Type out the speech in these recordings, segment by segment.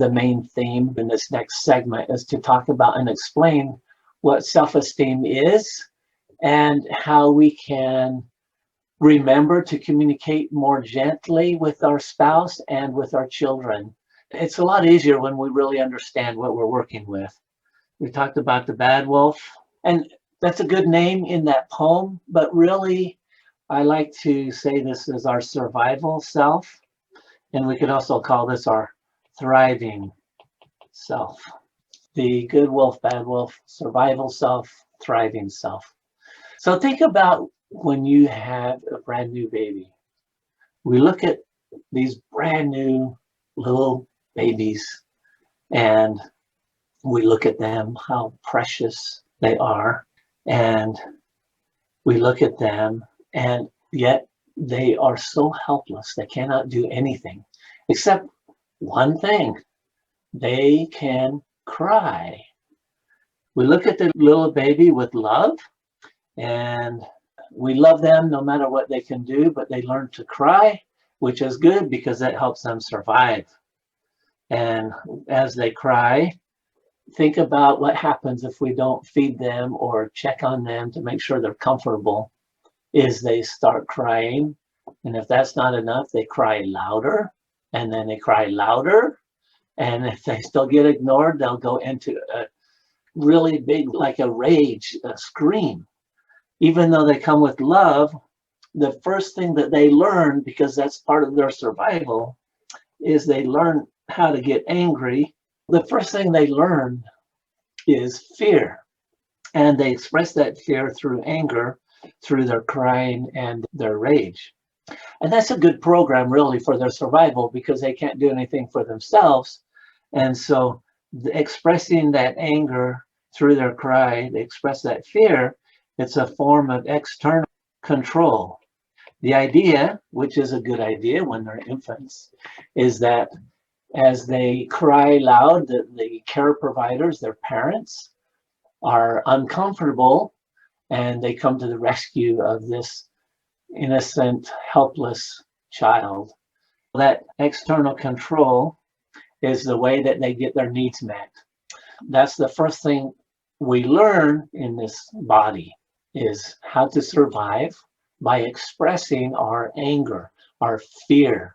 The main theme in this next segment is to talk about and explain what self-esteem is and how we can remember to communicate more gently with our spouse and with our children. It's a lot easier when we really understand what we're working with. We talked about the bad wolf, and that's a good name in that poem, but really I like to say this is our survival self, and we could also call this our thriving self. The good wolf, bad wolf, survival self, thriving self. So think about when you have a brand new baby. We look at these brand new little babies and we look at them, how precious they are, and we look at them, and yet they are so helpless. They cannot do anything except one thing. They can cry. We look at the little baby with love, and we love them no matter what they can do, but they learn to cry, which is good because that helps them survive. And as they cry, think about what happens if we don't feed them or check on them to make sure they're comfortable. Is they start crying, and if that's not enough, they cry louder, and then they cry louder, and if they still get ignored, they'll go into a really big, like a rage, a scream. Even though they come with love, the first thing that they learn, because that's part of their survival, is they learn how to get angry. The first thing they learn is fear, and they express that fear through anger, through their crying and their rage. And that's a good program really for their survival because they can't do anything for themselves. And so expressing that anger through their cry, they express that fear. It's a form of external control. The idea, which is a good idea when they're infants, is that as they cry loud, the care providers, their parents, are uncomfortable and they come to the rescue of this innocent, helpless child. That external control is the way that they get their needs met. That's the first thing we learn in this body, is how to survive by expressing our anger, our fear.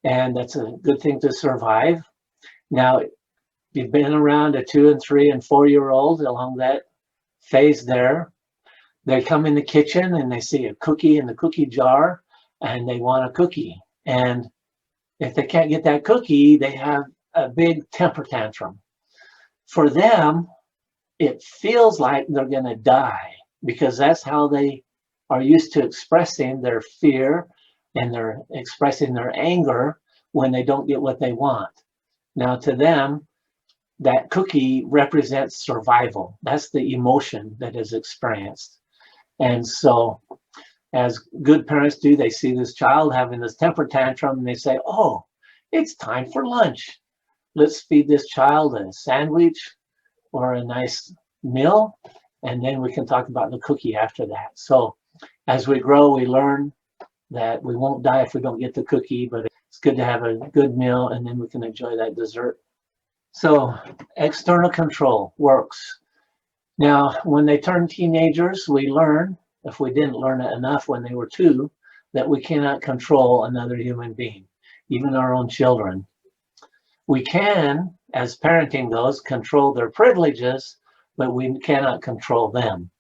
And that's a good thing to survive. Now, you've been around a 2 and 3 and 4-year-old along that phase there. They come in the kitchen and they see a cookie in the cookie jar and they want a cookie. And if they can't get that cookie, they have a big temper tantrum. For them, it feels like they're going to die because that's how they are used to expressing their fear and they're expressing their anger when they don't get what they want. Now, to them, that cookie represents survival. That's the emotion that is experienced. And so, as good parents do, they see this child having this temper tantrum and they say, oh, it's time for lunch. Let's feed this child a sandwich or a nice meal, and then we can talk about the cookie after that. So as we grow, we learn that we won't die if we don't get the cookie, but it's good to have a good meal and then we can enjoy that dessert. So external control works. Now, when they turn teenagers, we learn, if we didn't learn it enough when they were 2, that we cannot control another human being, even our own children. We can, as parenting goes, control their privileges, but we cannot control them.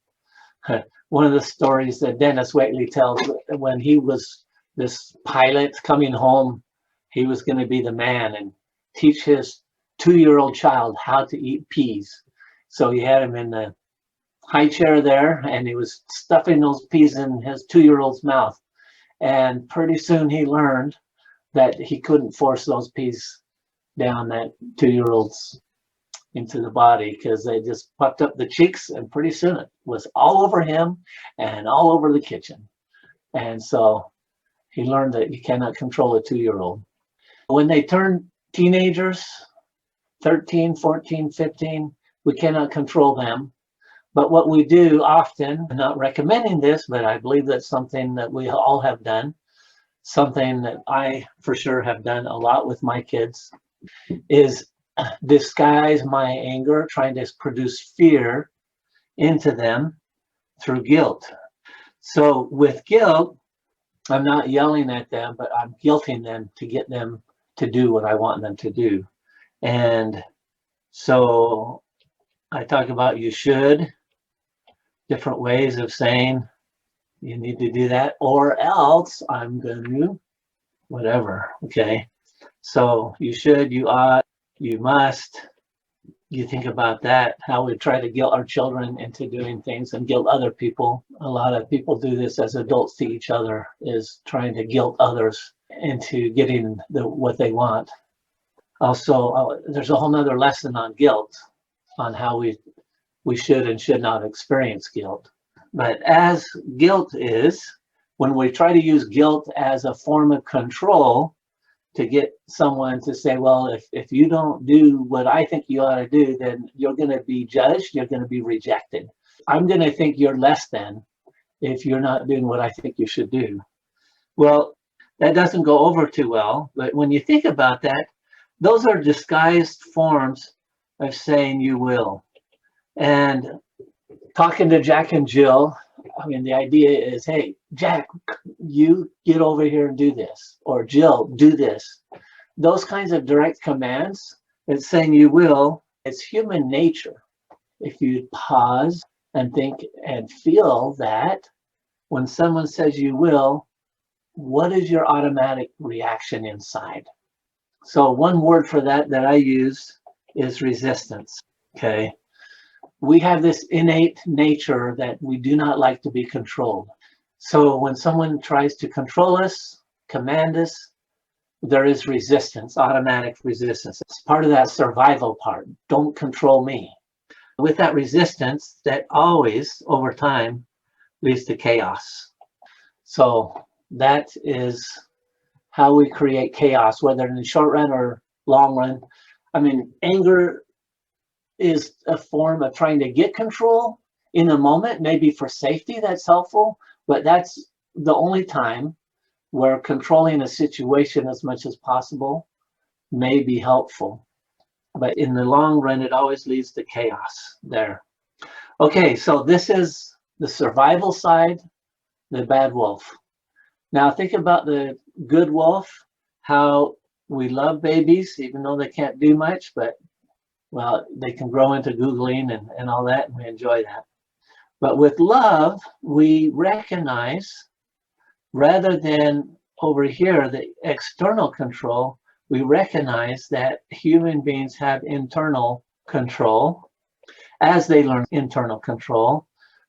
One of the stories that Dennis Waitley tells, when he was this pilot coming home, he was going to be the man and teach his 2-year-old child how to eat peas. So he had him in the high chair there, and he was stuffing those peas in his 2-year-old's mouth. And pretty soon he learned that he couldn't force those peas down that 2-year-old's into the body because they just puffed up the cheeks, and pretty soon it was all over him and all over the kitchen. And so he learned that you cannot control a 2-year-old. When they turn teenagers, 13, 14, 15, we cannot control them. But what we do often, I'm not recommending this, but I believe that's something that we all have done, something that I for sure have done a lot with my kids, is disguise my anger, trying to produce fear into them through guilt. So with guilt, I'm not yelling at them, but I'm guilting them to get them to do what I want them to do. And so I talk about you should, different ways of saying you need to do that, or else I'm going to, whatever. Okay. So you should, you ought, you must. You think about that, how we try to guilt our children into doing things and guilt other people. A lot of people do this as adults to each other, is trying to guilt others into getting what they want. Also, there's a whole nother lesson on guilt, on how we should and should not experience guilt. But as guilt is, when we try to use guilt as a form of control to get someone to say, well, if you don't do what I think you ought to do, then you're going to be judged, you're going to be rejected. I'm going to think you're less than if you're not doing what I think you should do. Well, that doesn't go over too well. But when you think about that, those are disguised forms of saying you will. And talking to Jack and Jill, I mean, the idea is, hey, Jack, you get over here and do this, or Jill, do this. Those kinds of direct commands, it's saying you will, it's human nature. If you pause and think and feel that when someone says you will, what is your automatic reaction inside? So one word for that I use is resistance, okay? We have this innate nature that we do not like to be controlled. So when someone tries to control us, command us, there is resistance, automatic resistance. It's part of that survival part. Don't control me. With that resistance, that always, over time, leads to chaos. So that is how we create chaos, whether in the short run or long run. I mean, anger is a form of trying to get control in the moment, maybe for safety, that's helpful, but that's the only time where controlling a situation as much as possible may be helpful. But in the long run, it always leads to chaos there. Okay, so this is the survival side, the bad wolf. Now think about the good wolf, how we love babies, even though they can't do much, but well, they can grow into Googling and all that, and we enjoy that. But with love, we recognize, rather than over here, the external control, we recognize that human beings have internal control. As they learn internal control,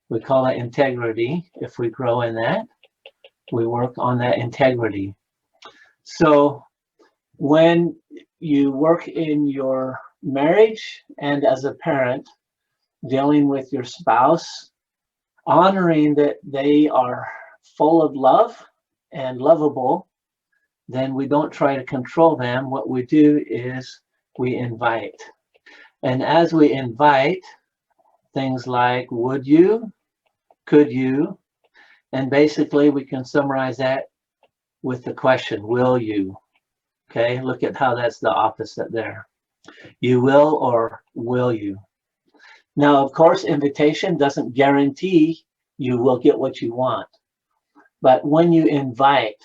we call it integrity. If we grow in that, we work on that integrity. So when you work in your marriage and as a parent, dealing with your spouse, honoring that they are full of love and lovable, then we don't try to control them. What we do is we invite. And as we invite, things like, would you, could you, and basically we can summarize that with the question, will you? Okay, look at how that's the opposite there. You will or will you? Now, of course, invitation doesn't guarantee you will get what you want. But when you invite,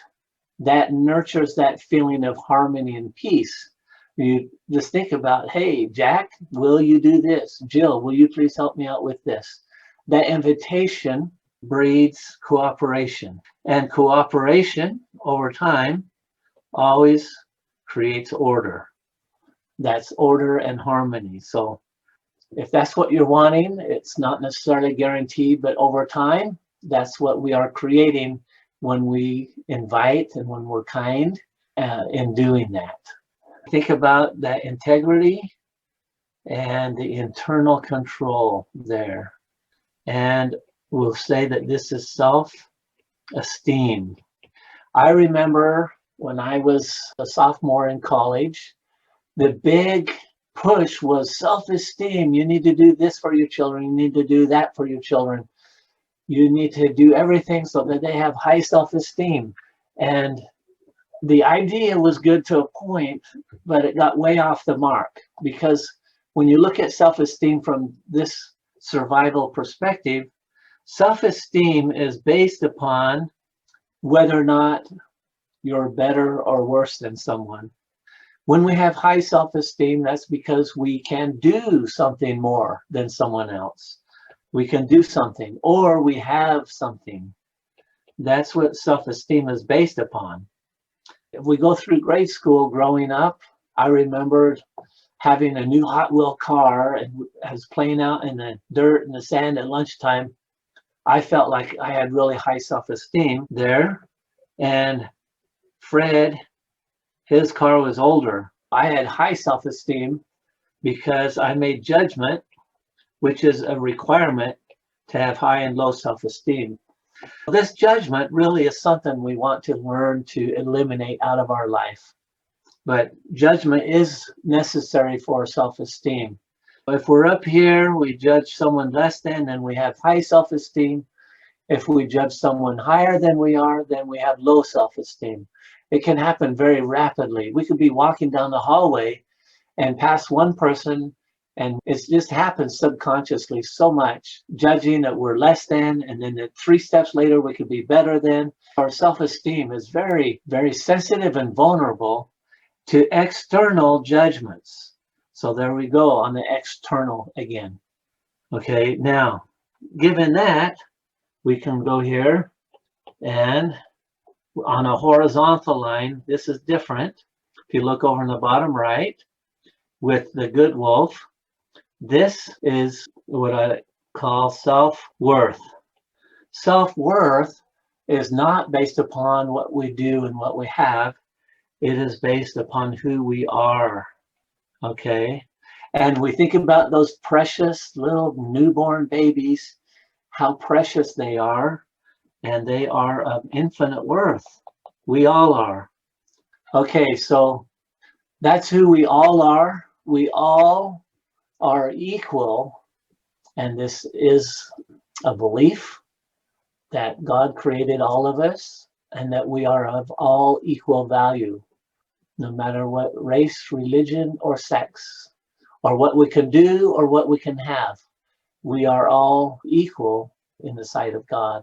that nurtures that feeling of harmony and peace. You just think about, hey, Jack, will you do this? Jill, will you please help me out with this? That invitation breeds cooperation. And cooperation over time always creates order. That's order and harmony. So if that's what you're wanting, it's not necessarily guaranteed, but over time, that's what we are creating when we invite and when we're kind in doing that. Think about that integrity and the internal control there. And we'll say that this is self-esteem. I remember when I was a sophomore in college, the big push was self-esteem. You need to do this for your children. You need to do that for your children. You need to do everything so that they have high self-esteem. And The idea was good to a point, but it got way off the mark, because when you look at self-esteem from this survival perspective, self-esteem is based upon whether or not you're better or worse than someone. When we have high self-esteem, that's because we can do something more than someone else. We can do something, or we have something. That's what self-esteem is based upon. If we go through grade school growing up, I remember having a new Hot Wheel car, and I was playing out in the dirt and the sand at lunchtime. I felt like I had really high self-esteem there. And Fred, his car was older. I had high self-esteem because I made judgment, which is a requirement to have high and low self-esteem. This judgment really is something we want to learn to eliminate out of our life. But judgment is necessary for self-esteem. If we're up here, we judge someone less than, then we have high self-esteem. If we judge someone higher than we are, then we have low self-esteem. It can happen very rapidly. We could be walking down the hallway and pass one person, and it just happens subconsciously so much, judging that we're less than, and then 3 steps later we could be better than. Our self-esteem is very, very sensitive and vulnerable to external judgments. So there we go on the external again. Okay, now, given that, we can go here, and on a horizontal line, this is different. If you look over in the bottom right with the good wolf, this is what I call self-worth. Self-worth is not based upon what we do and what we have. It is based upon who we are, okay? And we think about those precious little newborn babies, how precious they are, and they are of infinite worth. We all are. Okay, so that's who we all are. We all are equal, and this is a belief that God created all of us and that we are of all equal value, no matter what race, religion, or sex, or what we can do or what we can have. We are all equal in the sight of God.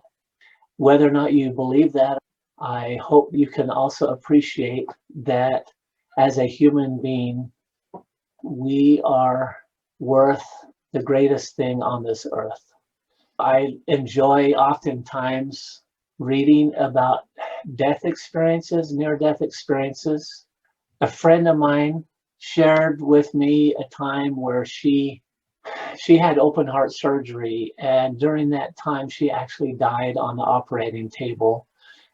Whether or not you believe that, I hope you can also appreciate that as a human being, we are worth the greatest thing on this earth. I enjoy oftentimes reading about death experiences, near-death experiences. A friend of mine shared with me a time where she had open heart surgery, and during that time she actually died on the operating table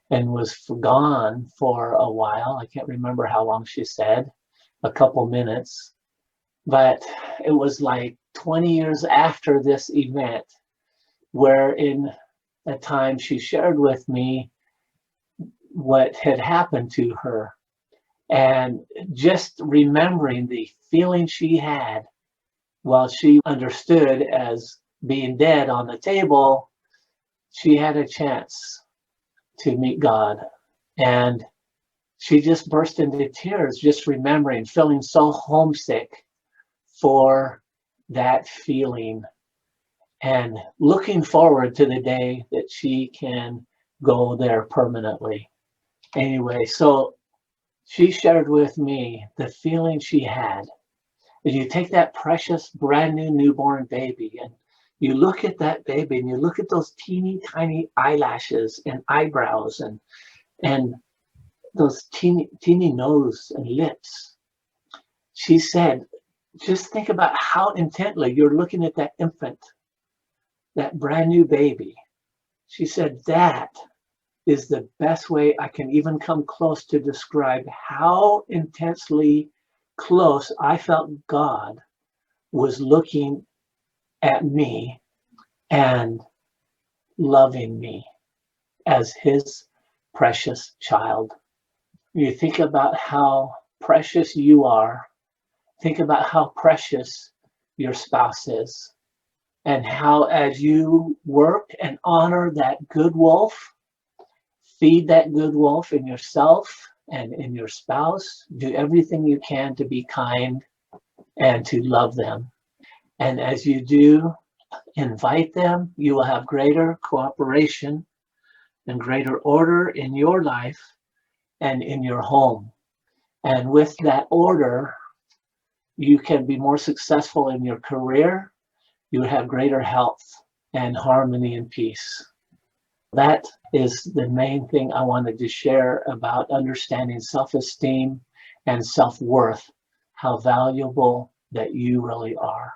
and was gone for a while. I can't remember how long she said, a couple minutes, but it was like 20 years after this event where in a time she shared with me what had happened to her. And just remembering the feeling she had while she understood as being dead on the table, she had a chance to meet God. And she just burst into tears, just remembering, feeling so homesick for that feeling and looking forward to the day that she can go there permanently. Anyway, so she shared with me the feeling she had. If you take that precious brand new newborn baby and you look at that baby and you look at those teeny tiny eyelashes and eyebrows and those teeny nose and lips, she said, just think about how intently you're looking at that infant, that brand new baby. She said, that is the best way I can even come close to describe how intensely close I felt God was looking at me and loving me as his precious child. You think about how precious you are. Think about how precious your spouse is, and how as you work and honor that good wolf, feed that good wolf in yourself and in your spouse. Do everything you can to be kind and to love them. And as you do invite them, you will have greater cooperation and greater order in your life and in your home. And with that order, you can be more successful in your career. You have greater health and harmony and peace. That is the main thing I wanted to share about understanding self-esteem and self-worth, how valuable that you really are.